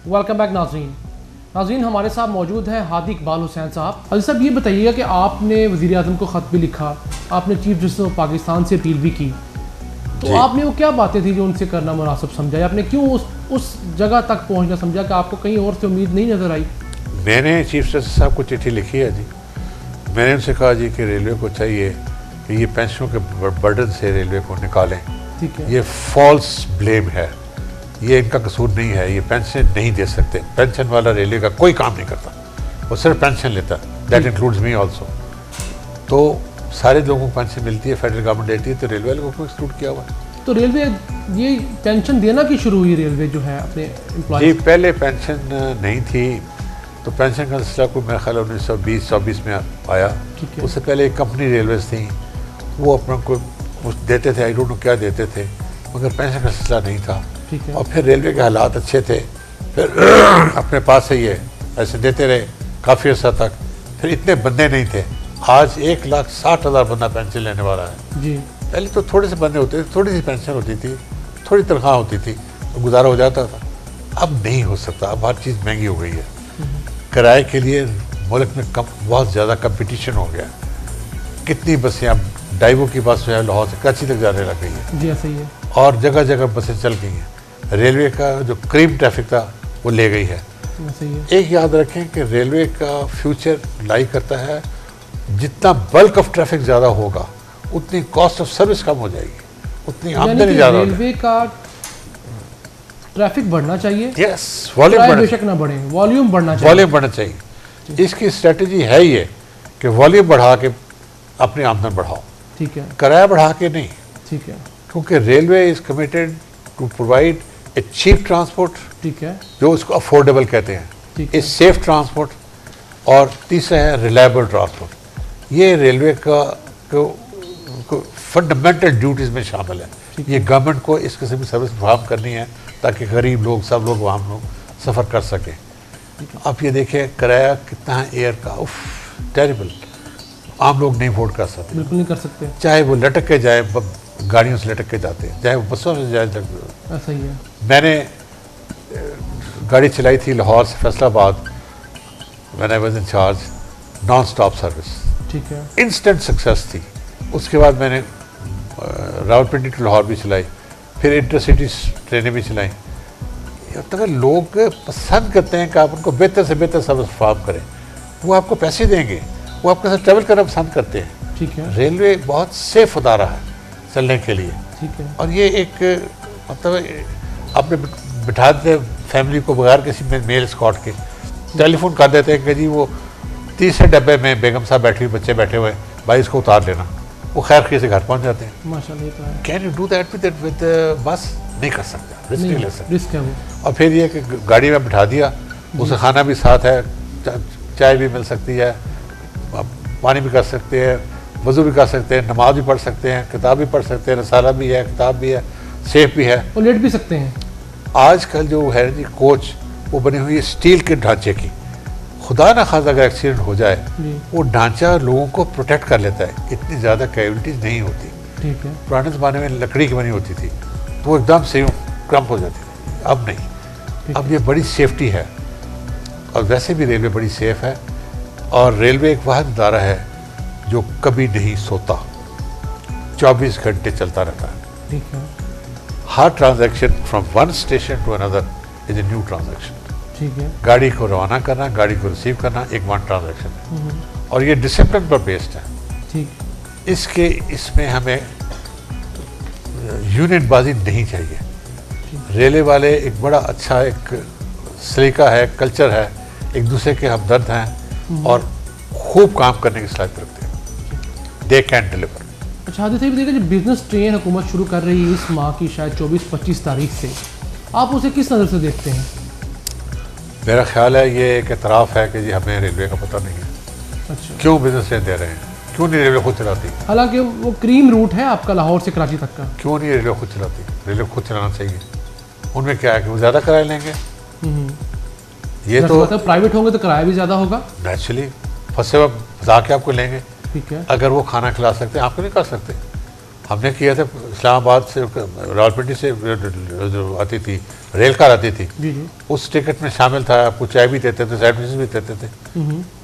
Welcome back नाज़रीन हमारे साथ मौजूद हैं हादी इकबाल हुसैन साहब। हादी साहब, ये बताइएगा कि आपने वज़ीर आज़म को ख़त भी लिखा, आपने चीफ जस्टिस ऑफ पाकिस्तान से अपील भी की, तो आपने वो क्या बातें थी जो उनसे करना मुनासिब समझा, या आपने क्यों उस जगह तक पहुँचना समझा कि आपको कहीं और से उम्मीद नहीं नज़र आई? मैंने चीफ जस्टिस साहब को चिट्ठी लिखी है जी। मैंने उनसे कहा जी कि रेलवे को चाहिए कि ये पेंशनों के बर्डन से रेलवे को निकालें। ठीक है। ये फॉल्स ब्लेम है, ये इनका कसूर नहीं है, ये पेंशन नहीं दे सकते। पेंशन वाला रेलवे का कोई काम नहीं करता, वो सिर्फ पेंशन लेता, दैट इंक्लूड्स मी ऑल्सो। तो सारे लोगों को पेंशन मिलती है, फेडरल गवर्नमेंट देती है, तो रेलवे वाले को एक्सक्लूड किया हुआ है। तो रेलवे ये पेंशन देना की शुरू हुई रेलवे जो है अपने एम्प्लॉय? जी, पहले पेंशन नहीं थी, तो पेंशन का सिलसिला को मेरा ख्याल 1920-24 में आया। उससे पहले एक कंपनी रेलवेज थी, वो अपना को कुछ देते थे, आई डोंट नो क्या देते थे, मगर पेंशन का सिलसिला नहीं था। और फिर रेलवे के हालात अच्छे थे, फिर अपने पास से ये ऐसे देते रहे काफ़ी अर्सा तक। फिर इतने बंदे नहीं थे, आज 1,60,000 बंदा पेंशन लेने वाला है जी। पहले तो थोड़े से बंदे होते थे, थोड़ी सी पेंशन होती थी, थोड़ी तनख्वाह होती थी, तो गुजारा हो जाता था। अब नहीं हो सकता, अब हर चीज़ महंगी हो गई है। किराए के लिए मुल्क में बहुत ज़्यादा कंपटीशन हो गया। कितनी बसें, अब डाइवो की बस जो है लाहौर से कराची तक जाने लग गई है जी, ऐसा ही है। और जगह जगह बसें चल गई हैं। रेलवे का जो क्रीम ट्रैफिक था वो ले गई है। सही है। एक याद रखें कि रेलवे का फ्यूचर लाई करता है, जितना बल्क ऑफ ट्रैफिक ज़्यादा होगा उतनी कॉस्ट ऑफ सर्विस कम हो जाएगी, उतनी आमदनी ज़्यादा हो जाएगी। रेलवे का ट्रैफिक बढ़ना चाहिए, यस, वॉल्यूम बेशक ना बढ़े, वॉल्यूम बढ़ना चाहिए। वॉल्यूम बढ़ना चाहिए। इसकी स्ट्रेटजी है ये कि वॉल्यूम बढ़ा के अपनी आमदन बढ़ाओ, ठीक है, किराया बढ़ा के नहीं। ठीक है, क्योंकि railway is committed to provide a cheap transport, ठीक है, जो उसको अफोर्डेबल कहते हैं, ठीक ए है, सेफ ट्रांसपोर्ट, और तीसरा है रिलायबल ट्रांसपोर्ट। ये रेलवे का फंडामेंटल ड्यूटीज़ में शामिल है। ये गवर्नमेंट को इस किस्म की सर्विस फराहम करनी है ताकि गरीब लोग, सब लोग वहाँ लोग सफ़र कर सकें। अब ये देखें किराया कितना है एयर का, उफ, टेरिबल। आम लोग नहीं अफोर्ड कर सकते, बिल्कुल नहीं कर सकते। चाहे वो लटक के जाए, गाड़ियों से लटक के जाते हैं, चाहे वो बसों से जाए। ऐसा ही है। मैंने गाड़ी चलाई थी लाहौर से Faisalabad, when I was in charge, non stop service, ठीक है, इंस्टेंट सक्सेस थी। उसके बाद मैंने रावलपिंडी टू लाहौर भी चलाई, फिर इंटरसिटी ट्रेनें भी चलाई। अब तक लोग पसंद करते हैं कि आप उनको बेहतर से बेहतर सर्विस फराहम करें, वो आपको पैसे देंगे, वो आपके साथ ट्रैवल करना पसंद करते हैं। ठीक है, रेलवे बहुत सेफ अदारा है चलने के लिए। ठीक है, और ये एक मतलब आपने बिठा देते फैमिली को बगैर किसी में मेल स्कॉट के, टेलीफोन कर देते हैं कि जी वो तीसरे डब्बे में बेगम साहब बैठी हुई, बच्चे बैठे हुए, भाई इसको उतार लेना, वो खैर खी से घर पहुंच जाते हैं। माशाल्लाह, ये तो है। Can you do that with बस? नहीं कर सकता, रिस्क नहीं ले सकते। रिस्क है वो। और फिर ये कि गाड़ी में बिठा दिया, उसे खाना भी साथ है, चाय भी मिल सकती है, पानी भी कर सकते हैं, वज़ू भी कर सकते हैं, नमाज भी पढ़ सकते हैं, किताब भी पढ़ सकते हैं, रसाला भी है, किताब भी है, सेफ भी है, और लेट भी सकते हैं। आजकल जो है जी कोच, वो बनी हुई है स्टील के ढांचे की। खुदा ना खासा अगर एक्सीडेंट हो जाए, वो ढांचा लोगों को प्रोटेक्ट कर लेता है, इतनी ज़्यादा कैविटीज नहीं होती। ठीक है। पुराने ज़माने में लकड़ी की बनी होती थी, तो वो एकदम से क्रम्प हो जाती थी, अब नहीं। अब ये बड़ी सेफ्टी है, और वैसे भी रेलवे बड़ी सेफ है। और रेलवे एक वाहिद अदारा है जो कभी नहीं सोता, 24 घंटे चलता रहता है। ठीक है, हर transaction from one station to another is a new transaction. ठीक है, गाड़ी को रवाना करना, गाड़ी को रिसीव करना, एक वन ट्रांजैक्शन है, और ये डिसिप्लिन पर बेस्ड है। ठीक। इसमें हमें यूनियनबाजी नहीं चाहिए। रेलवे वाले एक बड़ा अच्छा एक सलीका है, कल्चर है, एक दूसरे के हमदर्द हैं और खूब काम करने की सलाहियत रखते हैं। They can deliver. अच्छा, हादी साहब देखिए, जो बिजनेस ट्रेन हुकूमत शुरू कर रही है इस माह की शायद 24-25 तारीख से, आप उसे किस नज़र से देखते हैं? मेरा ख्याल है ये एक एतराफ़ है कि जी हमें रेलवे का पता नहीं है। अच्छा, क्यों बिजनेस ट्रेन दे रहे हैं? क्यों नहीं रेलवे खुद चलाती? हालांकि वो क्रीम रूट है आपका लाहौर से कराची तक का। क्यों नहीं रेलवे खुद चलाती? रेलवे खुद चलाना चाहिए। उनमें क्या है कि वो ज़्यादा किराया लेंगे। ये तो प्राइवेट होंगे तो किराया भी ज़्यादा होगा नेचुरली, फंसे हुए फंसा के आपको लेंगे। ठीक है, अगर वो खाना खिला सकते हैं, आपको नहीं कर सकते। हमने किया था इस्लामाबाद से, रावलपिंडी से जो आती थी रेल कार आती थी, उस टिकट में शामिल था, आपको चाय भी देते थे, सैंडविचेस भी देते थे।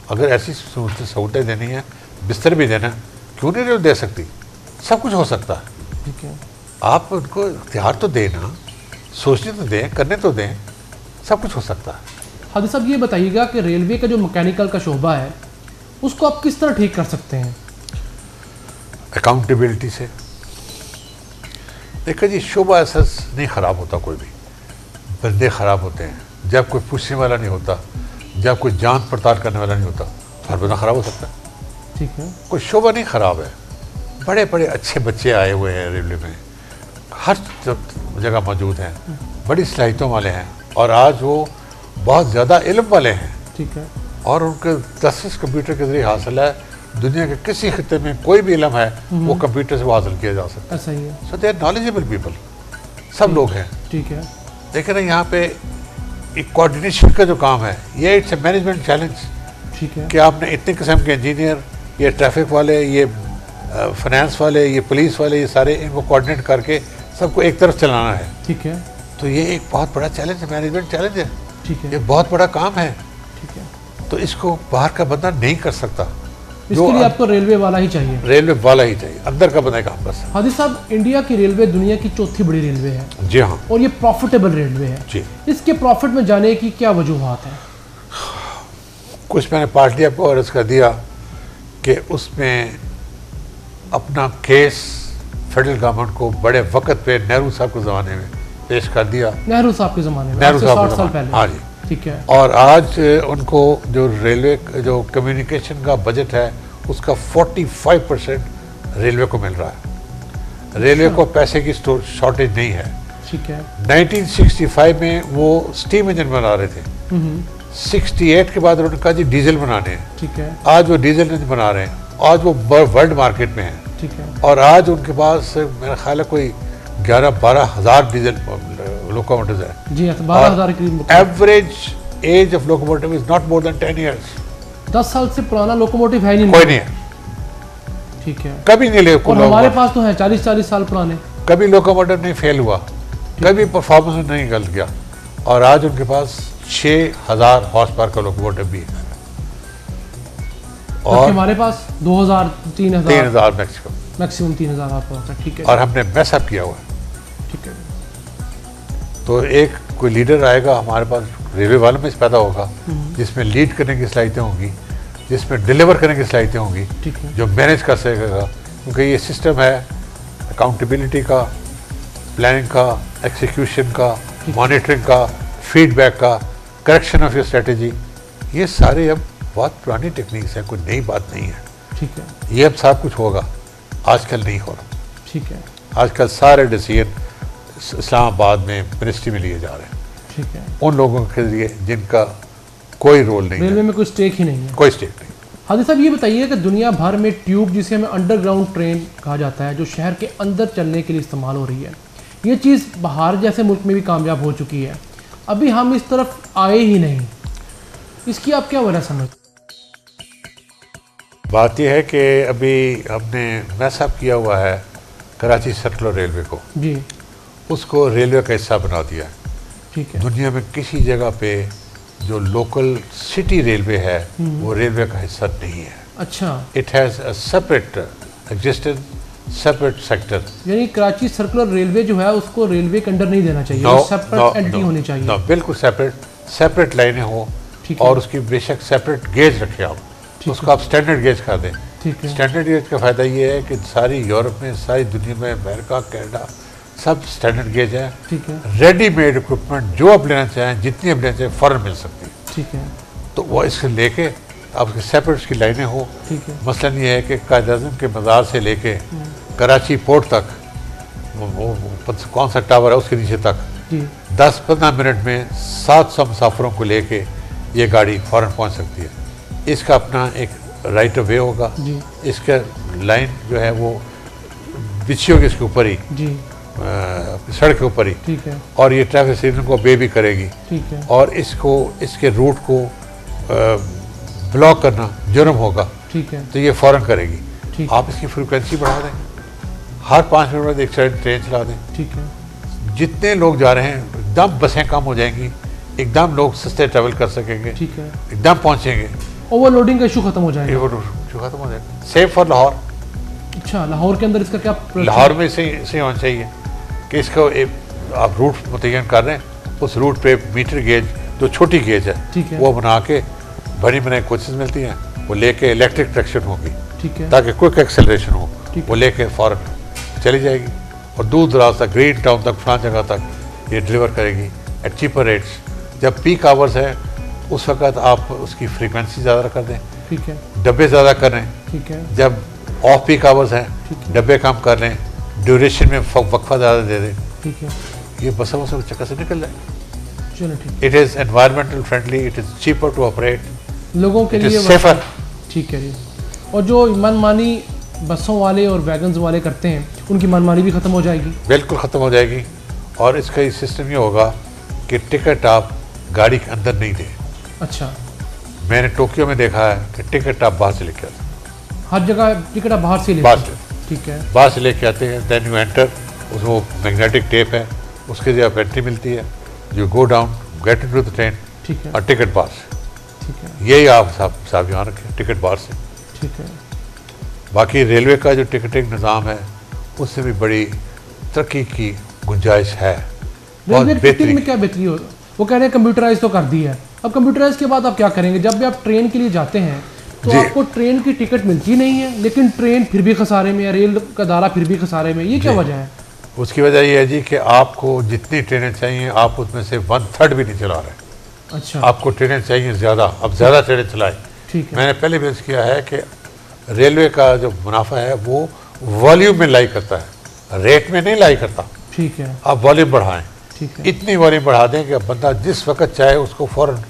अगर ऐसी सहूलतें देनी है, बिस्तर भी देना, क्यों नहीं रेल दे सकती? सब कुछ हो सकता है। ठीक है, आप उनको इख्तियार तो दें ना, सोचने तो दें, करने तो दें, सब कुछ हो सकता है। हादी साहब ये बताइएगा कि रेलवे का जो मैकेनिकल का शोबा है उसको आप किस तरह ठीक कर सकते हैं? अकाउंटेबिलिटी से। देखो जी, शोबा ऐसा नहीं ख़राब होता, कोई भी बंदे ख़राब होते हैं। जब कोई पूछने वाला नहीं होता, जब कोई जांच पड़ताल करने वाला नहीं होता, तो हर बंदा ख़राब हो सकता है। ठीक है, कोई शोबा नहीं ख़राब है। बड़े बड़े अच्छे बच्चे आए हुए हैं रेलवे में, हर जगह मौजूद हैं, बड़ी सलाहियतों वाले हैं, और आज वो बहुत ज़्यादा इल्म वाले हैं। ठीक है, और उनके दस्तरस कंप्यूटर के ज़रिए हासिल है। दुनिया के किसी खिते में कोई भी इल्म है वो कंप्यूटर से वो हासिल किया जा सकता है। ऐसा ही है। सो दे आर नॉलेजेबल पीपल, सब लोग हैं। ठीक है, देखें ना, यहाँ पे एक कोऑर्डिनेशन का जो काम है, ये इट्स ए मैनेजमेंट चैलेंज। ठीक है, कि आपने इतने किस्म के इंजीनियर, ये ट्रैफिक वाले, ये फाइनेंस वाले, ये पुलिस वाले, ये सारे इनको कोऑर्डिनेट करके सबको एक तरफ चलाना है। ठीक है, तो ये एक बहुत बड़ा चैलेंज है, मैनेजमेंट चैलेंज है। ठीक है, ये बहुत बड़ा काम है। ठीक है। तो इसको बाहर का बंदा नहीं कर सकता, इसके लिए आपको रेलवे वाला ही चाहिए। रेलवे वाला ही चाहिए, अंदर का बंदा काम कर सकता। हादी साहब, इंडिया की रेलवे दुनिया की चौथी बड़ी रेलवे है। जी हाँ, और ये प्रॉफिटेबल रेलवे है जी। इसके प्रॉफिट में जाने की क्या वजूहत है? कुछ मैंने पार्टी आपको अर्ज कर दिया कि उसमें अपना केस फेडरल गवर्नमेंट को बड़े वक्त पे नेहरू साहब के ज़माने में पेश कर दिया। नेहरू साहब के ज़माने में, नेहरू आज से साहब 60 के साल ज़माने, पहले। हाँ जी। ठीक है, और आज उनको जो रेलवे जो कम्युनिकेशन का बजट है उसका 45% रेलवे को मिल रहा है। रेलवे को पैसे की शॉर्टेज नहीं है। ठीक है, 1965 में वो स्टीम इंजन बना रहे थे, 68 के बाद उन्होंने कहा जी डीजल बनाने हैं। ठीक है, आज वो डीजल इंजन बना रहे हैं, आज वो वर्ल्ड मार्केट में है। ठीक है, और आज उनके पास मेरा ख्याल है कोई 11-12 हज़ार डीजल लोकोमोटिव है। जी, 12,000 के करीब। Average age of locomotive is not more than 10 years. 10 साल से पुराना लोकोमोटिव है नहीं। कोई नहीं है, ठीक है, कभी नहीं ले। और हमारे पास तो है 40-40 साल पुराने। कभी लोकोमोटिव नहीं फेल हुआ, कभी परफॉर्मेंस में नहीं गलत गया। और आज उनके पास 6000 हॉर्स पावर का लोकोमोटिव भी है, और हमारे पास 2000 3000 मैक्सिमम 3000 आप। ठीक है, और हमने मैसअप किया हुआ है। ठीक है, तो एक कोई लीडर आएगा हमारे पास, रेलवे वालों में से पैदा होगा, जिसमें लीड करने की सलाहियतें होंगी, जिसमें डिलीवर करने की सलाहियतें होंगी, ठीक है, जो मैनेज कर सकेगा। क्योंकि ये सिस्टम है अकाउंटेबिलिटी का, प्लानिंग का, एग्जीक्यूशन का, मॉनिटरिंग का, फीडबैक का, करेक्शन ऑफ योर स्ट्रेटेजी, ये सारे अब बहुत पुरानी टेक्निक्स हैं, कोई नई बात नहीं है। ठीक है, ये अब सब कुछ होगा, आजकल नहीं हो रहा। ठीक है, आजकल सारे डिसीजन इस्लामाबाद में मिनिस्ट्री में लिए जा रहे हैं, ठीक है, उन लोगों के लिए जिनका कोई रोल नहीं रेलवे है, में कोई स्टेक ही नहीं है। कोई स्टेक नहीं। हादी साहब, ये बताइए कि दुनिया भर में ट्यूब, जिसे हमें अंडरग्राउंड ट्रेन कहा जाता है, जो शहर के अंदर चलने के लिए इस्तेमाल हो रही है, ये चीज़ बाहर जैसे मुल्क में भी कामयाब हो चुकी है, अभी हम इस तरफ आए ही नहीं। इसकी आप क्या वजह समझते? बात यह है कि अभी हमने मैसअप किया हुआ है कराची सर्कुलर रेलवे को, जी, उसको रेलवे का हिस्सा बना दिया है। ठीक है, दुनिया में किसी जगह पे जो लोकल सिटी रेलवे है वो रेलवे का हिस्सा नहीं है। अच्छा, it has a separate existence, separate sector. यानी कराची सर्कुलर रेलवे जो है उसको रेलवे के अंडर नहीं देना चाहिए, No, separate no, entry no, होनी चाहिए। no, बिल्कुल सेपरेट लाइनें हो, ठीक है, और उसकी बेशक सेपरेट गेज रखे आप, ठीक उसको आप स्टैंडर्ड गेज कर दें। ठीक है, स्टैंडर्ड गेज का फ़ायदा ये है कि सारी यूरोप में, सारी दुनिया में, अमेरिका, कनाडा, सब स्टैंडर्ड गेज है। ठीक है, रेडीमेड इक्विपमेंट जो आप लेना चाहें, जितनी आप लेना चाहें, फ़ौरन मिल सकती है। ठीक है, तो वो इससे लेके आपकी सेपरेट उसकी लाइनें हो। ठीक है, मसलन ये है कि कायद-ए-आज़म के मज़ार से लेके कराची पोर्ट तक, वो कौन सा टावर है उसके नीचे तक, जी, 10-15 मिनट में 700 मुसाफिरों को लेके ये गाड़ी फ़ौरन पहुंच सकती है। इसका अपना एक राइट ऑफ वे होगा, जी, इसका लाइन जो है वो बिछी होगी इसके ऊपर ही, जी, सड़क के ऊपर ही, ठीक है, और ये ट्रैफिक सिग्नल को obey भी करेगी। ठीक है, और इसको, इसके रूट को ब्लॉक करना जुर्म होगा, ठीक है, तो ये फ़ौरन करेगी। ठीक, आप इसकी फ्रीक्वेंसी बढ़ा दें, हर 5 मिनट में एक ट्रेन चला दें। ठीक है। जितने लोग जा रहे हैं एकदम बसें कम हो जाएंगी, एकदम लोग सस्ते ट्रैवल कर सकेंगे, ठीक है, एकदम पहुंचेंगे, ओवरलोडिंग का इशू खत्म हो जाएगा। इशू खत्म हो जाएगा। Safe for Lahore. अच्छा, लाहौर के अंदर इसका क्या लाहौर में से होना चाहिए कि इसको आप रूट मुतय्यन कर रहे हैं, उस रूट पे मीटर गेज जो छोटी गेज है वो बना के बनी बनाई कोचेस मिलती हैं, वो लेके इलेक्ट्रिक ट्रैक्शन होगी, ठीक है, ताकि क्विक एक्सेलरेशन हो, वो लेके फौरन चली जाएगी और दूर दराज तक, ग्रीन टाउन तक, फलां जगह तक ये डिलीवर करेगी एट चीपर रेट्स। जब पीक आवर्स है उस वक्त आप उसकी फ्रीक्वेंसी ज़्यादा कर दें, ठीक है, डब्बे ज़्यादा कर लें, ठीक है, जब ऑफ पीक आवर्स हैं डब्बे कम कर लें, ड्यूरेशन में वक्फा ज़्यादा दे दें, ठीक है, ये बसों के चक्कर से निकल जाए। चलो ठीक। It is environmental friendly, it is cheaper to operate, लोगों के लिए सेफर। ठीक है जी। और जो मनमानी बसों वाले और वैगन्स वाले करते हैं उनकी मनमानी भी ख़त्म हो जाएगी। बिल्कुल ख़त्म हो जाएगी। और इसका ये सिस्टम ये होगा कि टिकट आप गाड़ी के अंदर नहीं दें। अच्छा, मैंने टोक्यो में देखा है कि टिकट आप बाहर से लेके आते हैं, हर जगह टिकट आप बाहर से लेते बाहर हैं। ठीक है, बाहर से लेके आते हैं, देन यू एंटर, उसमें मैग्नेटिक टेप है, उसके लिए आप एंट्री मिलती है, you go down, get into the train, ठीक है, और टिकट बाहर से। ठीक है, यही आप साहब यहाँ रखें, टिकट बाहर से। ठीक है। बाकी रेलवे का जो टिकटिंग निज़ाम है उससे भी बड़ी तरक्की की गुंजाइश है। रेलवे टिकटिंग में क्या बेहतरी हो? वो कह रहे हैं कंप्यूटराइज तो कर दी है, अब कंप्यूटराइज के बाद आप क्या करेंगे? जब भी आप ट्रेन के लिए जाते हैं तो आपको ट्रेन की टिकट मिलती नहीं है, लेकिन ट्रेन फिर भी खसारे में है, रेल का दारा फिर भी खसारे में, ये क्या वजह है? उसकी वजह यह है जी कि आपको जितनी ट्रेनें चाहिए आप उसमें से 1/3 भी नहीं चला रहे। अच्छा, आपको ट्रेनें चाहिए ज़्यादा, अब ज़्यादा ट्रेनें चलाएं। ठीक है, मैंने पहले भी किया है कि रेलवे का जो मुनाफा है वो वॉल्यूम में लाई करता है, रेट में नहीं लाई करता। ठीक है, आप वॉल्यूम बढ़ाएं, ठीक है, इतनी वॉल्यूम बढ़ा दें कि बंदा जिस वक्त चाहे उसको फ़ौरन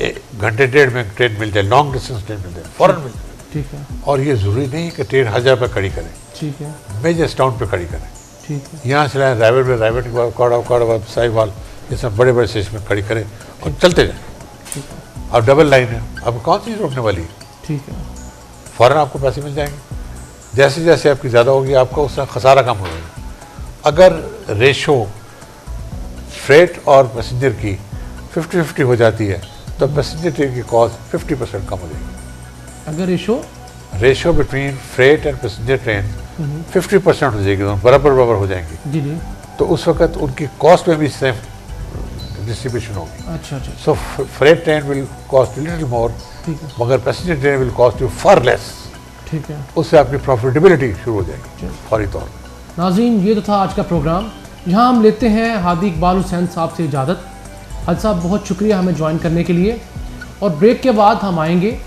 1 घंटे 1.5 में ट्रेन मिल जाए, लॉन्ग डिस्टेंस ट्रेन मिल जाए, फ़ौरन मिल जाए। ठीक है, और ये ज़रूरी नहीं कि ट्रेन हर जगह पर खड़ी करें, ठीक है, मेजर टाउन पर खड़ी करें, ठीक है, यहाँ से लाएँ रायवेट में, रायवेट के बाद कौड़ा साहिवाल, ये सब बड़े बड़े स्टेशन में खड़ी करें और चलते जाएँ। ठीक है, अब डबल लाइन है, अब कौन सी रोकने वाली है? ठीक है, फ़ौरन आपको पैसे मिल जाएंगे। जैसे जैसे आपकी ज़्यादा होगी आपका उसका खसारा कम हो जाएगा। अगर रेशो फ्रेट और पैसेंजर की 50-50 हो जाती है तो पैसेंजर ट्रेन की कॉस्ट 50% कम हो जाएगी। अगर ratio between freight and passenger train 50% हो जाएगी, दोनों बराबर बराबर हो जाएंगी। जी जी, तो उस वक्त उनकी कॉस्ट में भी सेम डिस्ट्रीब्यूशन होगी। अच्छा अच्छा, so freight train will cost little more, ठीक है, मगर passenger train will cost you far less. ठीक है, उससे आपकी प्रॉफिटेबिलिटी शुरू हो जाएगी फौरी तौर पर। नाज़रीन, ये तो था आज का प्रोग्राम। यहाँ हम लेते हैं हादी इकबाल हुसैन साहब से इजाज़त। हादी साहब, बहुत शुक्रिया हमें ज्वाइन करने के लिए, और ब्रेक के बाद हम आएंगे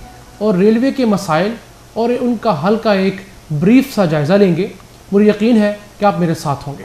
और रेलवे के मसाइल और उनका हल का एक ब्रीफ सा जायज़ा लेंगे। मुझे यकीन है कि आप मेरे साथ होंगे।